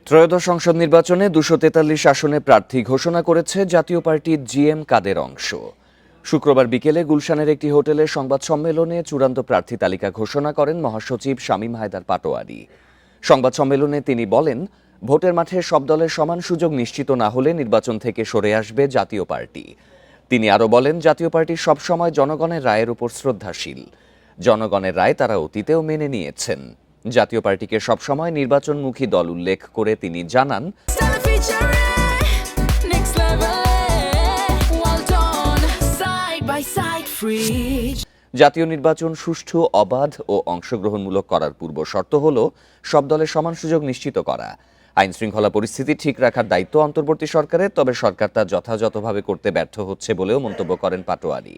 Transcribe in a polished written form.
ত্রয়োদশ সংসদ নির্বাচনে ২৪৩ আসনে প্রার্থী ঘোষণা করেছে জাতীয় পার্টির জিএম কাদের অংশ। শুক্রবার বিকেলে গুলশানের একটি হোটেলে সংবাদ সম্মেলনে চূড়ান্ত প্রার্থী তালিকা ঘোষণা করেন মহাসচিব শামীম হায়দার পাটোয়ারী। সংবাদ সম্মেলনে তিনি বলেন, ভোটের মাঠে সব দলের সমান সুযোগ নিশ্চিত না হলে নির্বাচন থেকে সরে আসবে জাতীয় পার্টি। তিনি আরও বলেন, জাতীয় পার্টি সবসময় জনগণের রায়ের উপর শ্রদ্ধাশীল। জনগণের রায় তারা অতীতেও মেনে নিয়েছেন। জাতীয় পার্টিকে সবসময় নির্বাচনমুখী দল উল্লেখ করে তিনি জানান, জাতীয় নির্বাচন সুষ্ঠু, অবাধ ও অংশগ্রহণমূলক করার পূর্ব শর্ত হল সব দলের সমান সুযোগ নিশ্চিত করা। আইন শৃঙ্খলা পরিস্থিতি ঠিক রাখার দায়িত্ব অন্তর্বর্তী সরকারের, তবে সরকার তা যথাযথভাবে করতে ব্যর্থ হচ্ছে বলেও মন্তব্য করেন পাটোয়ারী।